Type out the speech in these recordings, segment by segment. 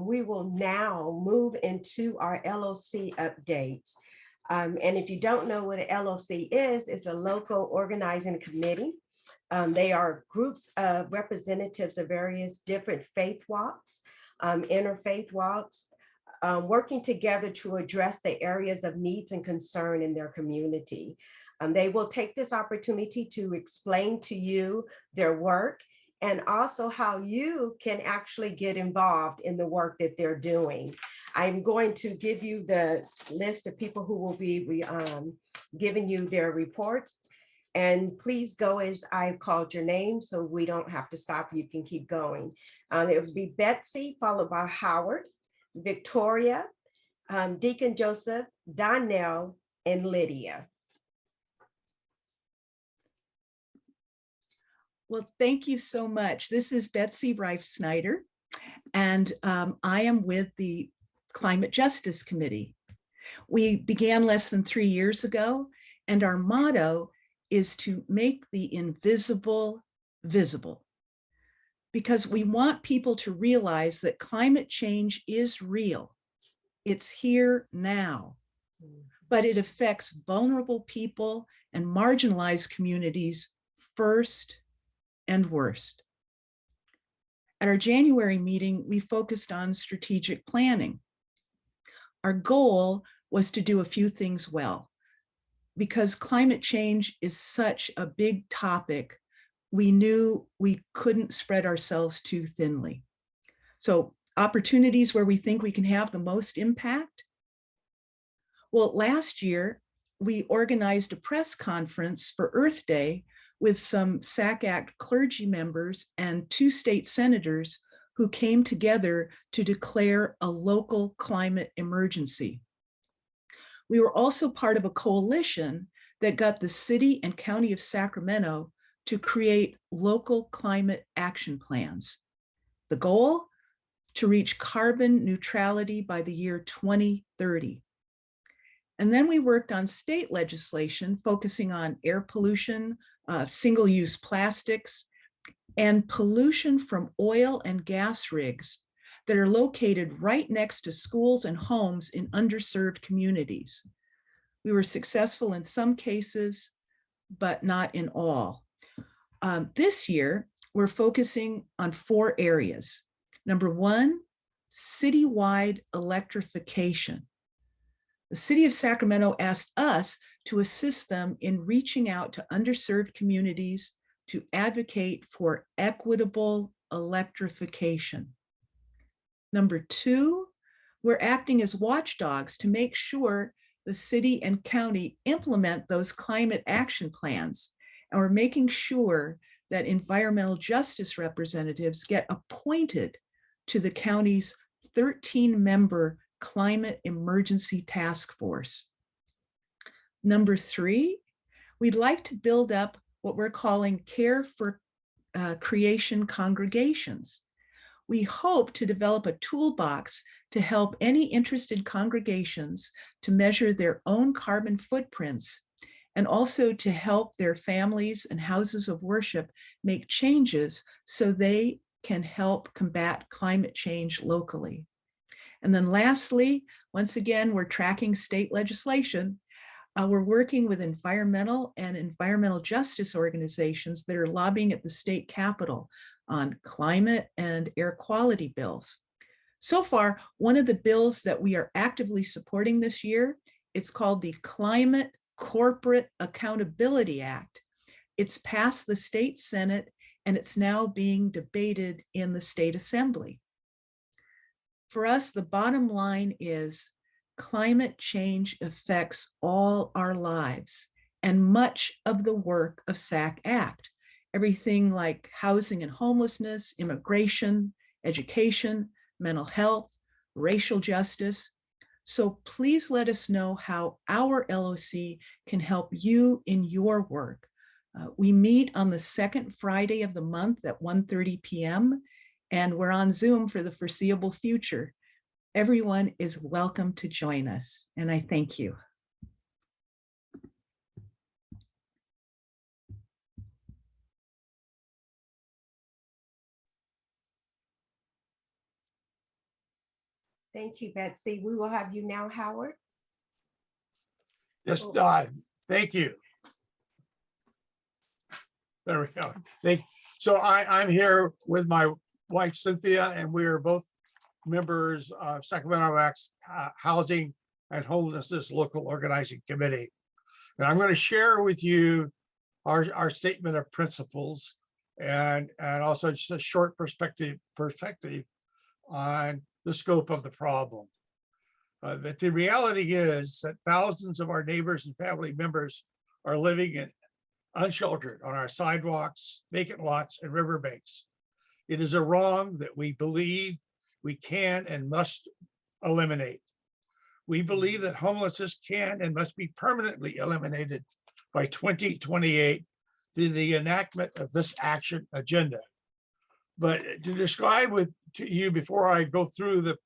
we will now move into our LOC updates. And if you don't know what an LOC is, it's a local organizing committee. They are groups of representatives of various different faith walks, interfaith walks, working together to address the areas of needs and concern in their community. They will take this opportunity to explain to you their work and also how you can actually get involved in the work that they're doing. I'm going to give you the list of people who will be giving you their reports. And please go as I've called your name so we don't have to stop. You can keep going. It would be Betsy, followed by Howard, Victoria, Deacon Joseph, Donnell, and Lydia. Well, thank you so much. This is Betsy Reif Snyder, and I am with the Climate Justice Committee. We began less than 3 years ago, and our motto is to make the invisible visible, because we want people to realize that climate change is real. It's here now, but it affects vulnerable people and marginalized communities first and worst. At our January meeting, we focused on strategic planning. Our goal was to do a few things well. Because climate change is such a big topic, we knew we couldn't spread ourselves too thinly. So opportunities where we think we can have the most impact. Well, last year, we organized a press conference for Earth Day with some SAC Act clergy members and 2 state senators who came together to declare a local climate emergency. We were also part of a coalition that got the city and county of Sacramento to create local climate action plans. The goal? To reach carbon neutrality by the year 2030. And then we worked on state legislation focusing on air pollution, single-use plastics, and pollution from oil and gas rigs that are located right next to schools and homes in underserved communities. We were successful in some cases, but not in all. This year, we're focusing on 4 areas. Number 1, citywide electrification. The city of Sacramento asked us to assist them in reaching out to underserved communities to advocate for equitable electrification. Number 2, we're acting as watchdogs to make sure the city and county implement those climate action plans. And we're making sure that environmental justice representatives get appointed to the county's 13-member Climate Emergency Task Force. Number 3, we'd like to build up what we're calling Care for Creation congregations. We hope to develop a toolbox to help any interested congregations to measure their own carbon footprints, and also to help their families and houses of worship make changes so they can help combat climate change locally. And then lastly, once again, we're tracking state legislation. We're working with environmental and environmental justice organizations that are lobbying at the state capitol on climate and air quality bills. So far, one of the bills that we are actively supporting this year, it's called the Climate Corporate Accountability Act. It's passed the state Senate and it's now being debated in the state assembly. For us, the bottom line is climate change affects all our lives and much of the work of SAC Act. Everything like housing and homelessness, immigration, education, mental health, racial justice. So please let us know how our LOC can help you in your work. We meet on the 2nd Friday of the month at 1:30 p.m. and we're on Zoom for the foreseeable future. Everyone is welcome to join us, and I thank you. Thank you, Betsy. We will have you now, Howard. Yes, thank you. There we go. So I'm here with my wife Cynthia, and we are both members of Sacramento Housing and Homelessness Local Organizing Committee. And I'm going to share with you our statement of principles and also just a short perspective on the scope of the problem. But the reality is that thousands of our neighbors and family members are living in unsheltered on our sidewalks, vacant lots, and riverbanks. It is a wrong that we believe we can and must eliminate. We believe that homelessness can and must be permanently eliminated by 2028 through the enactment of this action agenda. But to describe to you before I go through the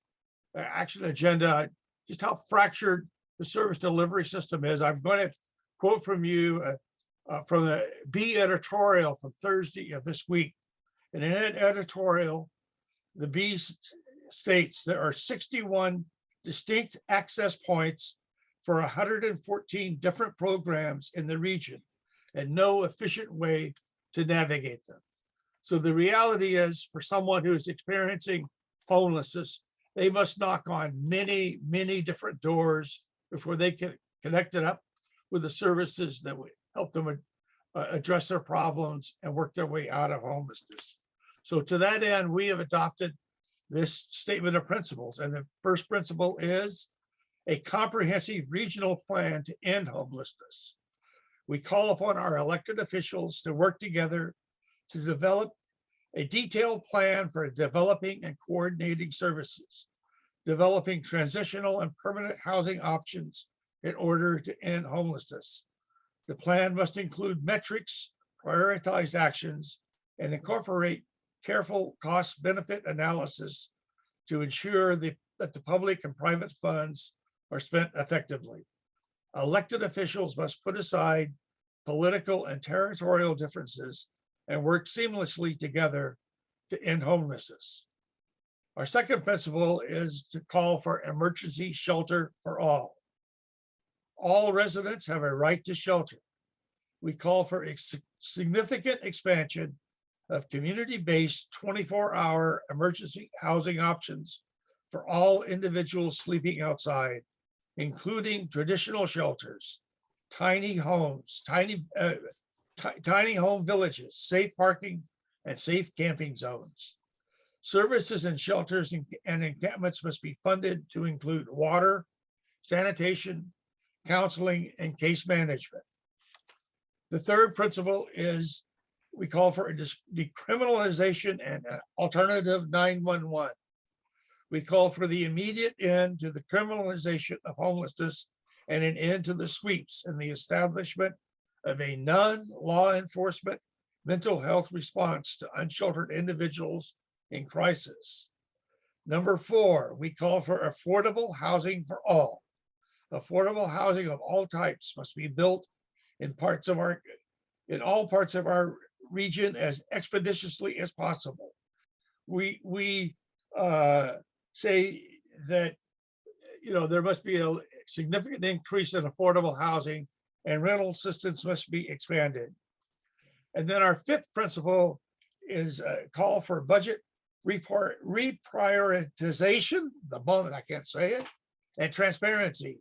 action agenda, just how fractured the service delivery system is, I'm going to quote from you from the B editorial from Thursday of this week. And in that editorial, the B states there are 61 distinct access points for 114 different programs in the region and no efficient way to navigate them. So the reality is, for someone who is experiencing homelessness, they must knock on many, many different doors before they can connect it up with the services that would help them address their problems and work their way out of homelessness. So to that end, we have adopted this statement of principles. And the first principle is a comprehensive regional plan to end homelessness. We call upon our elected officials to work together to develop a detailed plan for developing and coordinating services, developing transitional and permanent housing options in order to end homelessness. The plan must include metrics, prioritize actions, and incorporate careful cost-benefit analysis to ensure that the public and private funds are spent effectively. Elected officials must put aside political and territorial differences and work seamlessly together to end homelessness. Our second principle is to call for emergency shelter for all. All residents have a right to shelter. We call for a significant expansion of community-based 24-hour emergency housing options for all individuals sleeping outside, including traditional shelters, tiny homes, tiny home villages, safe parking, and safe camping zones. Services and shelters and encampments must be funded to include water, sanitation, counseling, and case management. The third principle is we call for a decriminalization and an alternative 911. We call for the immediate end to the criminalization of homelessness and an end to the sweeps and the establishment of a non-law enforcement mental health response to unsheltered individuals in crisis. Number 4, we call for affordable housing for all. Affordable housing of all types must be built in all parts of our region as expeditiously as possible. We say that there must be a significant increase in affordable housing and rental assistance must be expanded. And then our fifth principle is a call for budget reprioritization, the moment I can't say it, and transparency.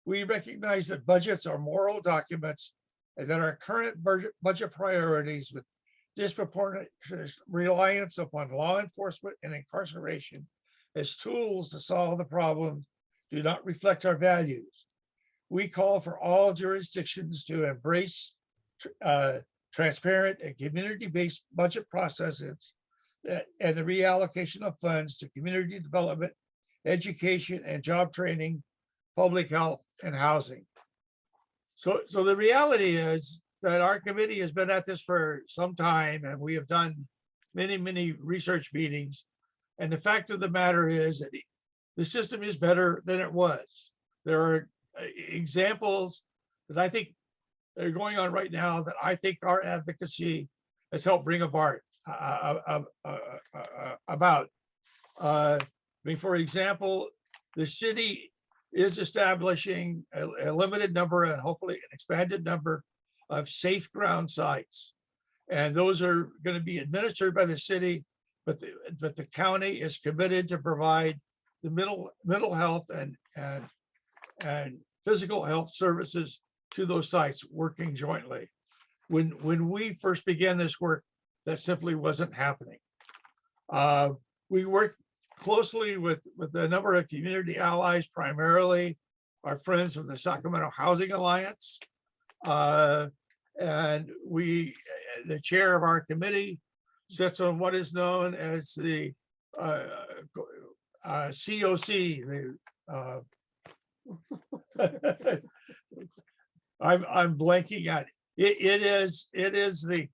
We recognize that budgets are moral documents and that our current budget priorities with disproportionate reliance upon law enforcement and incarceration as tools to solve the problem do not reflect our values. We call for all jurisdictions to embrace transparent and community-based budget processes and the reallocation of funds to community development, education, and job training, public health, and housing. So the reality is that our committee has been at this for some time, and we have done many, many research meetings. And the fact of the matter is that the system is better than it was. There are examples that I think that are going on right now that I think our advocacy has helped bring about. For example, the city is establishing a limited number and hopefully an expanded number of safe ground sites. And those are going to be administered by the city, but the county is committed to provide the mental health and physical health services to those sites, working jointly. When we first began this work, that simply wasn't happening. We worked closely with a number of community allies, primarily our friends from the Sacramento Housing Alliance. And the chair of our committee sits on what is known as the COC. I'm blanking at it. It is the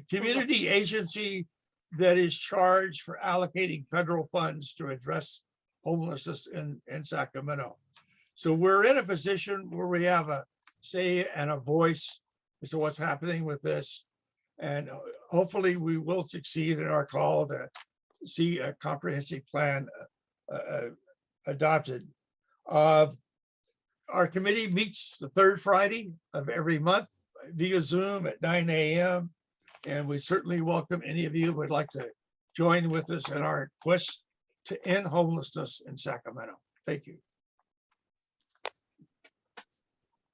community agency that is charged for allocating federal funds to address homelessness in Sacramento. So we're in a position where we have a say and a voice as to what's happening with this. And hopefully we will succeed in our call to see a comprehensive plan adopted. Our committee meets the third Friday of every month via Zoom at 9 a.m. And we certainly welcome any of you who would like to join with us in our quest to end homelessness in Sacramento. Thank you.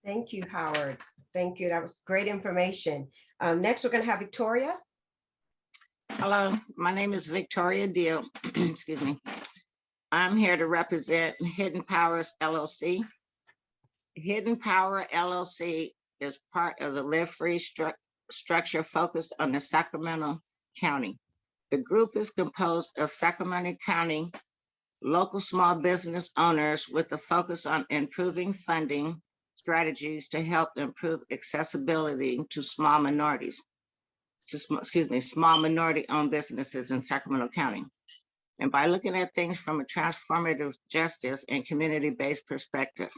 Thank you, Howard. Thank you. That was great information. Next, we're going to have Victoria. Hello, my name is Victoria Deal. Excuse me. I'm here to represent Hidden Powers LLC. Hidden Power LLC is part of the Live Free structure focused on the Sacramento County. The group is composed of Sacramento County local small business owners with a focus on improving funding strategies to help improve accessibility to small minorities, small minority-owned businesses in Sacramento County. And by looking at things from a transformative justice and community-based perspective,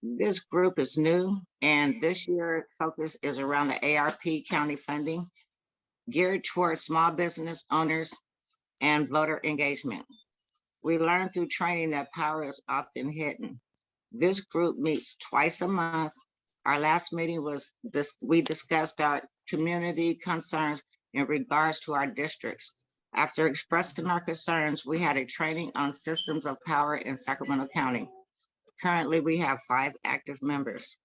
this group is new, and this year's focus is around the ARP County funding geared towards small business owners and voter engagement. We learned through training that power is often hidden. This group meets twice a month. Our last meeting was this. We discussed our community concerns in regards to our districts. After expressing our concerns, we had a training on systems of power in Sacramento County. Currently, we have 5 active members.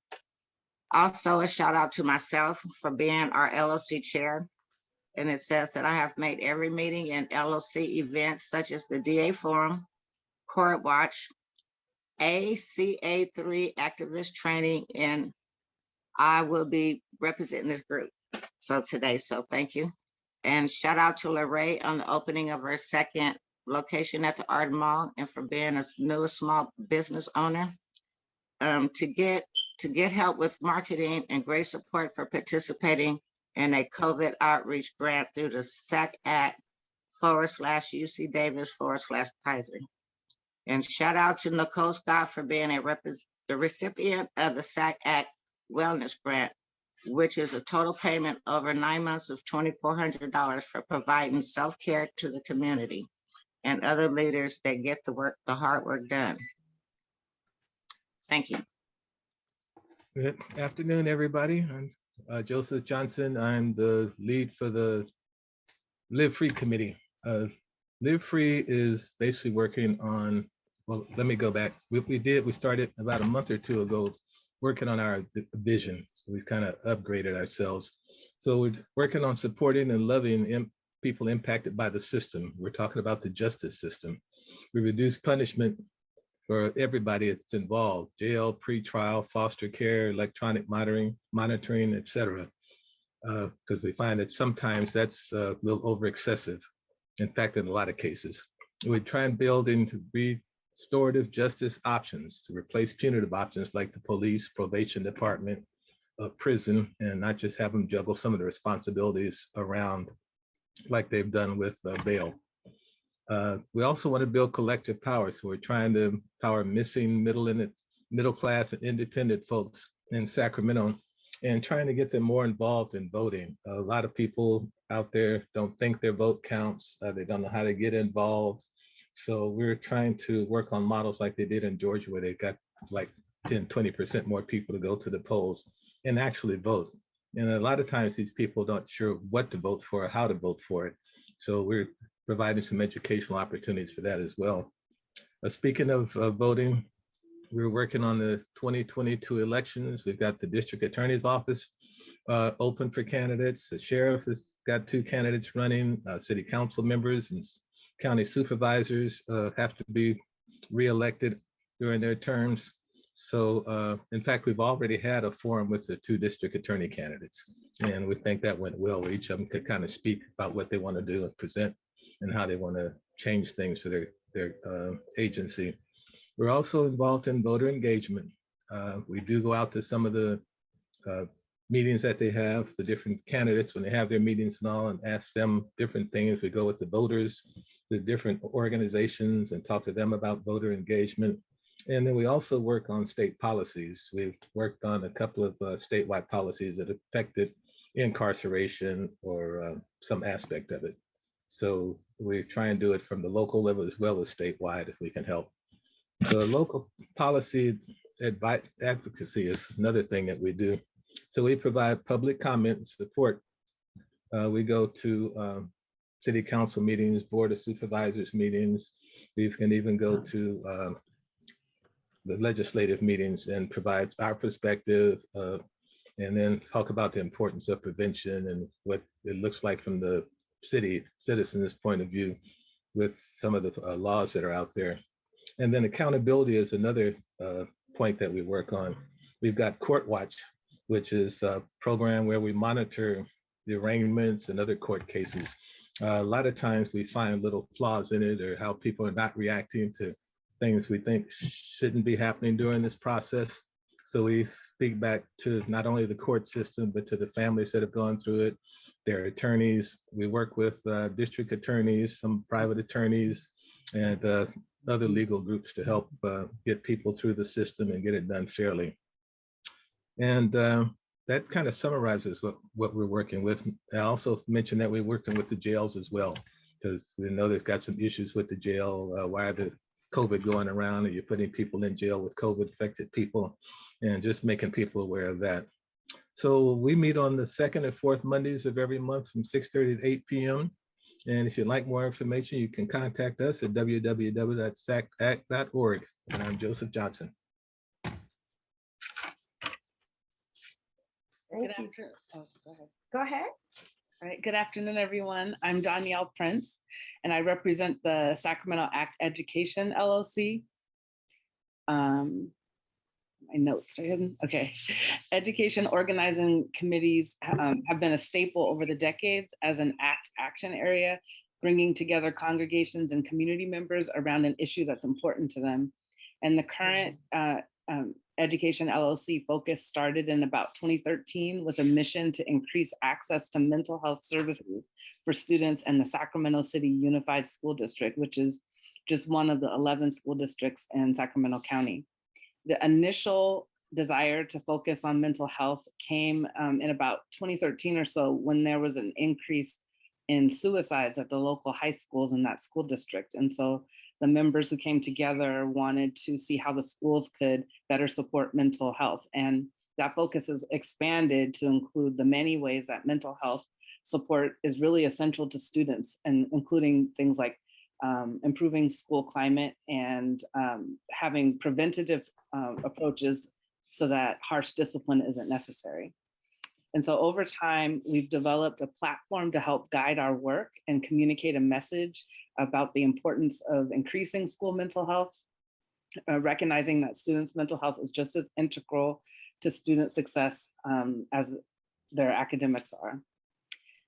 Also, a shout out to myself for being our LOC chair. And it says that I have made every meeting and LOC events such as the DA Forum, Court Watch, ACA3 activist training, and I will be representing this group today. So thank you. And shout out to Lorraine on the opening of her second location at the Art Mall and for being a new small business owner. To get help with marketing and great support for participating in a COVID outreach grant through the SAC Act /UC Davis/Kaiser. And shout out to Nicole Scott for being the recipient of the SAC Act Wellness Grant, which is a total payment over 9 months of $2,400 for providing self-care to the community and other leaders that get the hard work done. Thank you. Good afternoon, everybody. I'm Joseph Johnson. I'm the lead for the Live Free Committee. Live Free is basically working on, well, let me go back. We started about a month or 2 ago working on our vision. So we've kind of upgraded ourselves. So we're working on supporting and loving people impacted by the system. We're talking about the justice system. We reduce punishment for everybody that's involved: jail, pretrial, foster care, electronic monitoring, et cetera. Because we find that sometimes that's a little over excessive. In fact, in a lot of cases, we try and build into restorative justice options to replace punitive options like the police, probation department, prison, and not just have them juggle some of the responsibilities around like they've done with bail. We also want to build collective power. So we're trying to empower missing middle class and independent folks in Sacramento and trying to get them more involved in voting. A lot of people out there don't think their vote counts. They don't know how to get involved. So we're trying to work on models like they did in Georgia, where they got like 10, 20% more people to go to the polls and actually vote. And a lot of times these people don't sure what to vote for or how to vote for it. So we're providing some educational opportunities for that as well. Speaking of voting, we're working on the 2022 elections. We've got the district attorney's office open for candidates. The sheriff has got 2 candidates running. City council members and county supervisors have to be reelected during their terms. So in fact, we've already had a forum with the 2 district attorney candidates, and we think that went well. Each of them could kind of speak about what they want to do and present and how they want to change things for their agency. We're also involved in voter engagement. We do go out to some of the meetings that they have, the different candidates when they have their meetings and all, and ask them different things. We go with the voters, the different organizations, and talk to them about voter engagement. And then we also work on state policies. We've worked on a couple of statewide policies that affected incarceration or some aspect of it. So we try and do it from the local level as well as statewide if we can help. So local policy advocacy is another thing that we do. So we provide public comment and support. We go to city council meetings, board of supervisors meetings. We can even go to the legislative meetings and provide our perspective and then talk about the importance of prevention and what it looks like from the city citizens' point of view with some of the laws that are out there. And then accountability is another point that we work on. We've got Court Watch, which is a program where we monitor the arraignments and other court cases. A lot of times we find little flaws in it or how people are not reacting to things we think shouldn't be happening during this process. So we speak back to not only the court system, but to the families that have gone through it, their attorneys. We work with district attorneys, some private attorneys, and other legal groups to help get people through the system and get it done fairly. And that kind of summarizes what we're working with. I also mentioned that we're working with the jails as well, because we know there's got some issues with the jail. Why are the COVID going around? Are you putting people in jail with COVID affected people? And just making people aware of that. So we meet on the 2nd and 4th Mondays of every month from 6:30 to 8 p.m. And if you'd like more information, you can contact us at www.sacact.org. And I'm Joseph Johnson. Thank you. Oh, go ahead. Go ahead. All right. Good afternoon, everyone. I'm Danielle Prince, and I represent the Sacramento Act Education LOC. My notes are hidden. Okay. Education organizing committees have been a staple over the decades as an ACT action area, bringing together congregations and community members around an issue that's important to them. And the current Education LLC focus started in about 2013 with a mission to increase access to mental health services for students in the Sacramento City Unified School District, which is just one of the 11 school districts in Sacramento County. The initial desire to focus on mental health came in about 2013 or so, when there was an increase in suicides at the local high schools in that school district. And so the members who came together wanted to see how the schools could better support mental health. And that focus is expanded to include the many ways that mental health support is really essential to students, and including things like improving school climate and having preventative approaches so that harsh discipline isn't necessary. And so over time, we've developed a platform to help guide our work and communicate a message about the importance of increasing school mental health, recognizing that students' mental health is just as integral to student success as their academics are.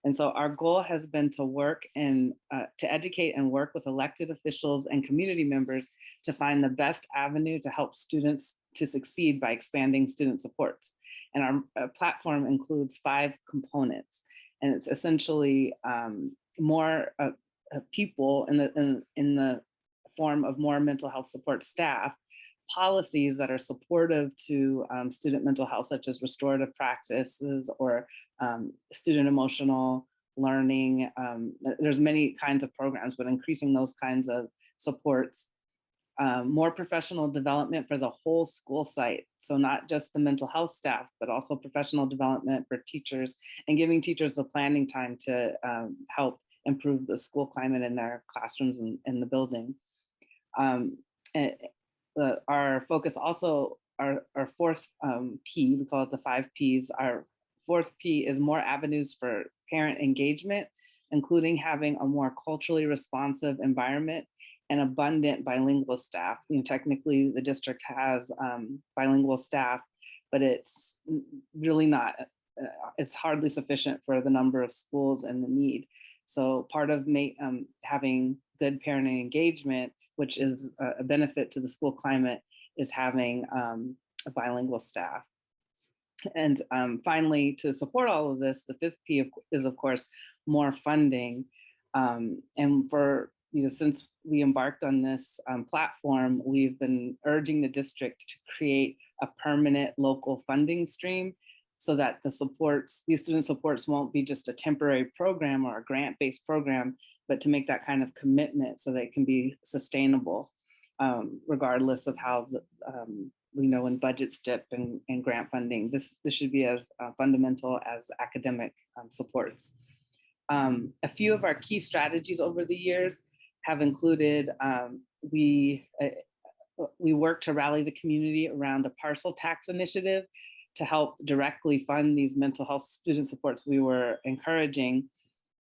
And so our goal has been to work and to educate and work with elected officials and community members to find the best avenue to help students to succeed by expanding student supports. And our platform includes 5 components, and it's essentially more people in the form of more mental health support staff, policies that are supportive to student mental health, such as restorative practices or student emotional learning. There's many kinds of programs, but increasing those kinds of supports, more professional development for the whole school site. So not just the mental health staff, but also professional development for teachers and giving teachers the planning time to help improve the school climate in their classrooms and in the building. Our focus also, our fourth P, we call it the 5 Ps. Our fourth P is more avenues for parent engagement, including having a more culturally responsive environment and abundant bilingual staff. You know, technically the district has bilingual staff, but it's really not, it's hardly sufficient for the number of schools and the need. So part of having good parent engagement, which is a benefit to the school climate, is having a bilingual staff. And finally, to support all of this, the 5th P is of course more funding. And for, you know, since we embarked on this platform, we've been urging the district to create a permanent local funding stream so that the supports, these student supports won't be just a temporary program or a grant-based program, but to make that kind of commitment so that it can be sustainable, regardless of how we know when budgets dip and grant funding. This should be as fundamental as academic supports. A few of our key strategies over the years have included, we work to rally the community around a parcel tax initiative to help directly fund these mental health student supports we were encouraging.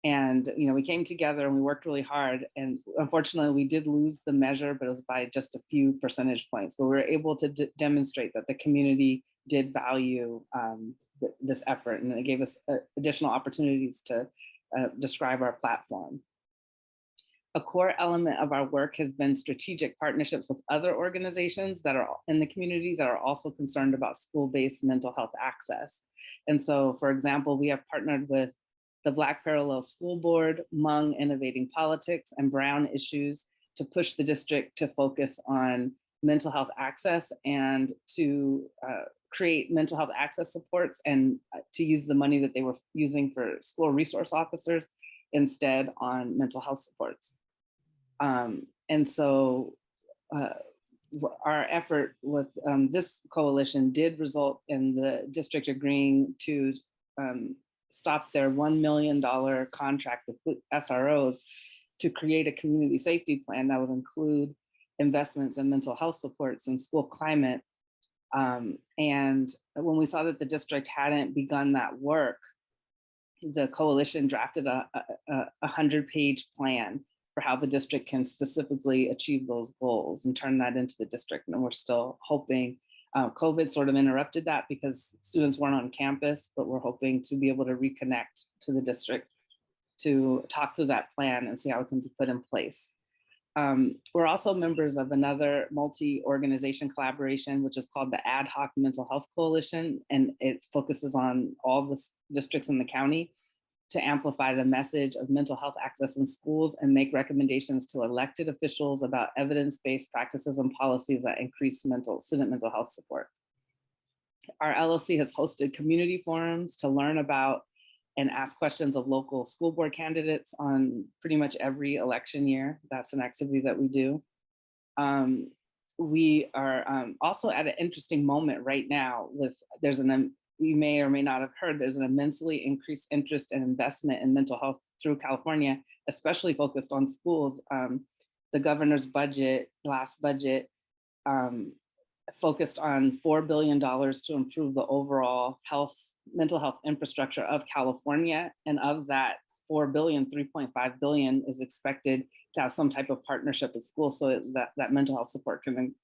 And, you know, we came together and we worked really hard, and unfortunately we did lose the measure, but it was by just a few percentage points, but we were able to demonstrate that the community did value this effort, and it gave us additional opportunities to describe our platform. A core element of our work has been strategic partnerships with other organizations that are in the community that are also concerned about school-based mental health access. And so, for example, we have partnered with the Black Parallel School Board, Hmong Innovating Politics, and Brown Issues to push the district to focus on mental health access and to create mental health access supports, and to use the money that they were using for school resource officers instead on mental health supports. And so our effort with this coalition did result in the district agreeing to stop their $1 million contract with SROs to create a community safety plan that would include investments in mental health supports and school climate. And when we saw that the district hadn't begun that work, the coalition drafted a 100-page plan for how the district can specifically achieve those goals and turn that into the district. And we're still hoping, COVID sort of interrupted that because students weren't on campus, but we're hoping to be able to reconnect to the district to talk through that plan and see how it can be put in place. We're also members of another multi-organization collaboration, which is called the Ad Hoc Mental Health Coalition, and it focuses on all the districts in the county to amplify the message of mental health access in schools and make recommendations to elected officials about evidence-based practices and policies that increase student mental health support. Our LOC has hosted community forums to learn about and ask questions of local school board candidates on pretty much every election year. That's an activity that we do. We are also at an interesting moment right now with, you may or may not have heard, there's an immensely increased interest and investment in mental health through California, especially focused on schools. The governor's budget, last budget, focused on $4 billion to improve the overall mental health infrastructure of California. And of that 4 billion, 3.5 billion is expected to have some type of partnership with schools so that mental health support can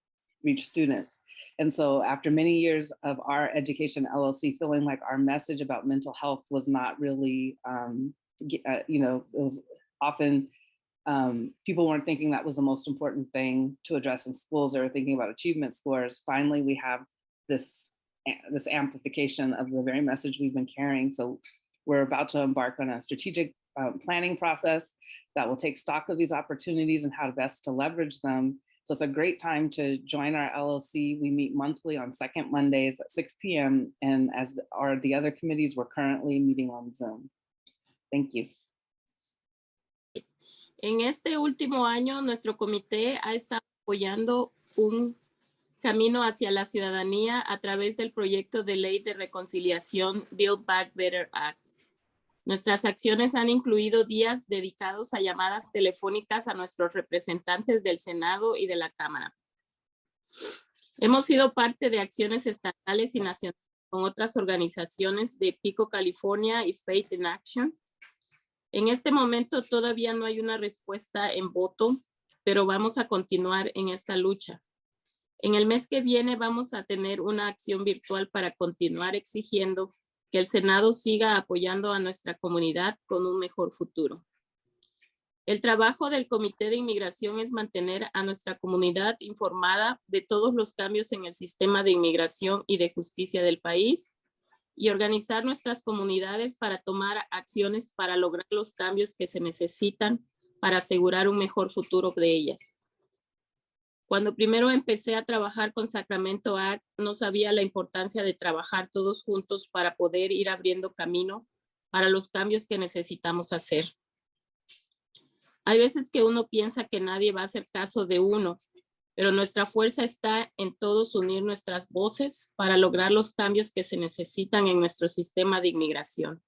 reach students. And so after many years of our education LLC feeling like our message about mental health was not really, it was often, people weren't thinking that was the most important thing to address in schools. They were thinking about achievement scores. Finally, we have this amplification of the very message we've been carrying. So we're about to embark on a strategic planning process that will take stock of these opportunities and how best to leverage them. So it's a great time to join our LOC. We meet monthly on second Mondays at 6 p.m. And as are the other committees, we're currently meeting on Zoom. Thank you. En este último año, nuestro comité ha estado apoyando un camino hacia la ciudadanía a través del proyecto de ley de reconciliación Build Back Better Act. Nuestras acciones han incluido días dedicados a llamadas telefónicas a nuestros representantes del Senado y de la Cámara. Hemos sido parte de acciones estatales y nacionales con otras organizaciones de Pico, California y Faith in Action. En este momento todavía no hay una respuesta en voto, pero vamos a continuar en esta lucha. En el mes que viene vamos a tener una acción virtual para continuar exigiendo que el Senado siga apoyando a nuestra comunidad con un mejor futuro. El trabajo del Comité de Inmigración es mantener a nuestra comunidad informada de todos los cambios en el sistema de inmigración y de justicia del país y organizar nuestras comunidades para tomar acciones para lograr los cambios que se necesitan para asegurar un mejor futuro de ellas. Cuando primero empecé a trabajar con Sacramento Act, no sabía la importancia de trabajar todos juntos para poder ir abriendo camino para los cambios que necesitamos hacer. Hay veces que uno piensa que nadie va a hacer caso de uno, pero nuestra fuerza está en todos unir nuestras voces para lograr los cambios que se necesitan en nuestro sistema de inmigración.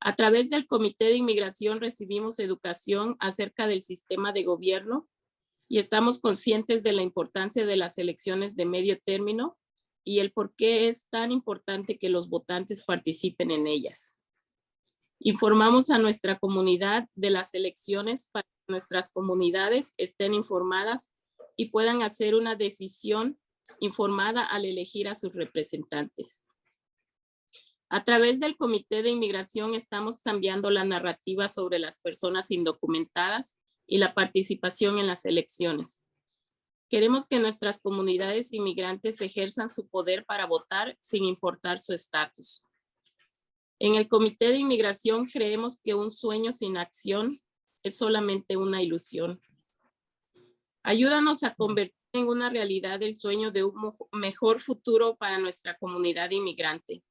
A través del Comité de Inmigración recibimos educación acerca del sistema de gobierno y estamos conscientes de la importancia de las elecciones de medio término y el por qué es tan importante que los votantes participen en ellas. Informamos a nuestra comunidad de las elecciones para que nuestras comunidades estén informadas y puedan hacer una decisión informada al elegir a sus representantes. A través del Comité de Inmigración estamos cambiando la narrativa sobre las personas indocumentadas y la participación en las elecciones. Queremos que nuestras comunidades inmigrantes ejerzan su poder para votar sin importar su estatus. En el Comité de Inmigración creemos que un sueño sin acción es solamente una ilusión. Ayúdanos a convertir en una realidad el sueño de un mejor futuro para nuestra comunidad inmigrante.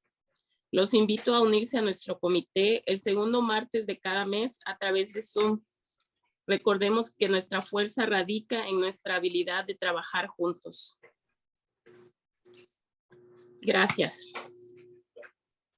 Los invito a unirse a nuestro comité el segundo martes de cada mes a través de Zoom. Recordemos que nuestra fuerza radica en nuestra habilidad de trabajar juntos. Gracias.